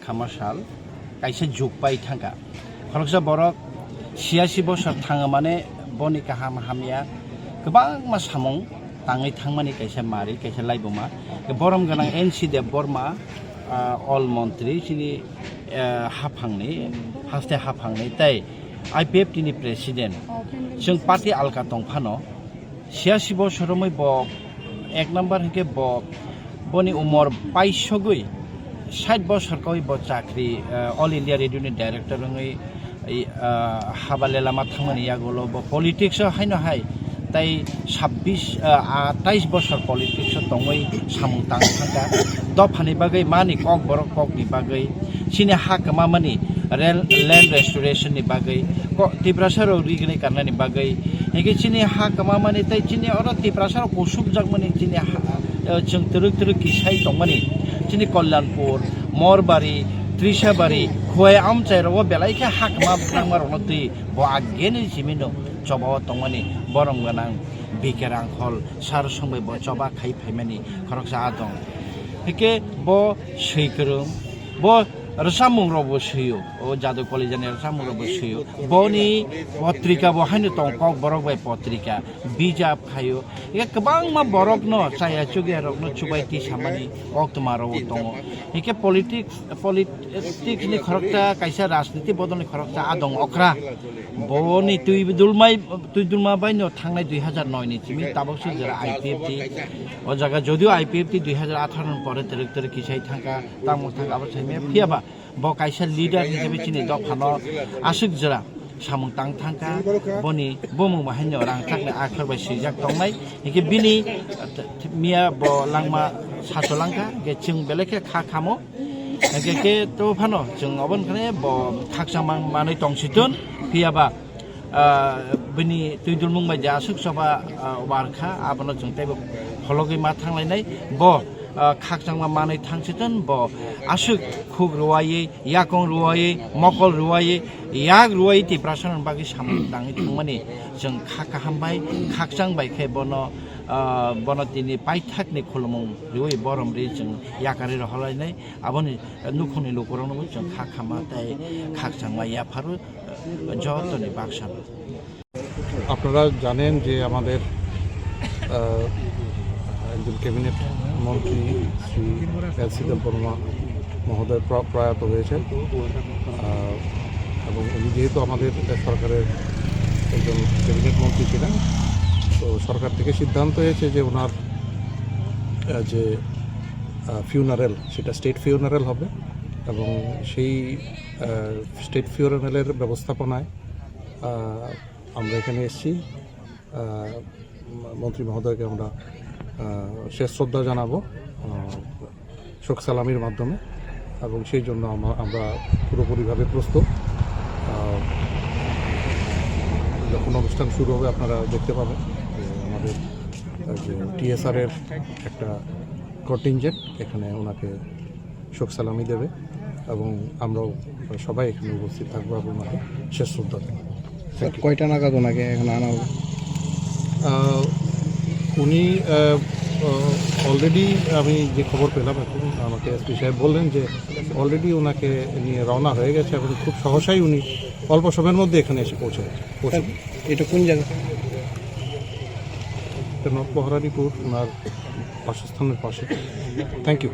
खामासाल कायसे जुगबाय थांगा खरकसा बरक 86 बोसोर थाङो माने बनि काहाम हामिया गोबां मा सामं ताङै थांमानि कायसे मारि कायसे लाइबमा बरम गोनां एनसि देब बर्मा अल मन्त्रि सिनि हाफांनि हास्ते हाफांनि ताई आईपीएफ टिनि प्रेसिडेंट जों पार्टी आलका दंफानो 86 बोसोरमै ब एक नम्बर हके ब बनि उमर 22 60 बोसोर कई ब चाकरी ऑल इंडिया रेडियो नि डायरेक्टर रंगै हाबालेला मा थांमानि यागोलो ब पॉलिटिक्स हायनो हाय ताई 28 बोसोर पॉलिटिक्स दङै सामु तां थांगा दफानि बागै मानि कक बरक कक नि बागै सिने हाकमा मानि लैंड रेस्टोरेशन नि बागै तिब्रासारो रिगनै करनानि बागै हेगे सिने हाकमा मानि ताई सिने अर तिब्रासारो कुसुब जगमनि सिने जों तुरुक तुरुक किसाई दंमानि सिने कल्याणपुर मोरबारी त्रिशाबारी खोय आमचाइरो बेलाइखे हाकमा नांमारनो दै ब आगेनि जिमिनो चबा दंमानि बरम गोनां बिकेरांखल सार संबै ब चबा खाइ फाइमानि खरकसा आदं हेके ब सैकरम ब रसामुंग्रबो सैयो ओ जादु कलेजनि रसामुंग्रबो सैयो बनि पत्रिका बहायनो दं कक बरक बाय पत्रिका बिजाब खायो ए गोबां मा बरक न चाया चुगे रकनो चुबायति सामानि अक्टमारो दङ हेके पलिटिक्स नि खरकता कायसा राजनीति बदलनि खरकता आदं अख्रा बनि तुइदुलमा बायनो थांनाय 2009 नि तिमि ताबसो जरा आईपीएफ ति ओ जागा जदिও आईपीएफ ति 2018 परे तरक तरक किसाई थांगा तामु थांगा अब छैमे फियाबा ब कायसा लीडर हिसाबै चिनि दफानो आसुक जरा सामुं तां थांगा बनि बमु माहायनो रां थाकने आखर बाय सिजाक दंनाय हेके बिनि मिया ब लांमा सासलांका गे जों बेलेके खामो हेके तो फानो जों अबन खने ब खाकसामां मानै तंसितुन फियाबा बिनि तुइदुलमुं बायदि आसुक सभा वारखा आबनो जों ताइबो फलगै मा थांलायनाय ब खाकसांमा मानै थांसितुन ब आसुक खुग रुवायै याकं रुवायै मकल रुवायै याक रुवायै तिब्रासन बागै सामु दाङै थांमानि जों खाका हामबाय खाकसां बायखे बनो बनतिनि पाइथाकनि खुलमुं रुइ बरम रि जों याकारि रहलायनाय आबनि नुखुनि लोकरनो जों खाखामा ताई खाकसांमा याफारु যতনি বাক্সাল আপনারা জানেন যে আমাদের একজন ক্যাবিনেট মন্ত্রী শ্রী এলসি দেববর্মা মহোদয় প্রয়াত হয়েছেন এবং উনি যেহেতু আমাদের সরকারের একজন ক্যাবিনেট মন্ত্রী ছিলেন তো সরকার থেকে সিদ্ধান্ত হয়েছে যে ওনার যে ফিউনারেল সেটা স্টেট ফিউনারেল হবে এবং সেই স্টেট ফিউনারেলের ব্যবস্থাপনায় আমরা এখানে এসেছি মন্ত্রী মহোদয়কে আমরা শেষ শ্রদ্ধা জানাবো শোক সালামির মাধ্যমে এবং সেই জন্য আমরা পুরোপুরিভাবে প্রস্তুত যখন অনুষ্ঠান শুরু হবে আপনারা দেখতে পাবেন আমাদের যে টিএসআরের একটা কন্টিনজেন্ট এখানে ওনাকে শোক সালামি দেবে এবং আমরাও সবাই এখানে উপস্থিত থাকবো এবং ওনাকে শেষ শ্রদ্ধা দেবো। কয়টা নাগাদ ওনাকে এখানে আনা হবে? উনি অলরেডি আমি যে খবর পেলাম এখন আমাকে এসপি সাহেব বললেন যে অলরেডি ওনাকে নিয়ে রওনা হয়ে গেছে এবং খুব সহসাই উনি অল্প সময়ের মধ্যে এখানে এসে পৌঁছাবে। এটা কোন জায়গা? নর্থ বহরানীপুর ওনার বাসস্থানের পাশে। Thank you.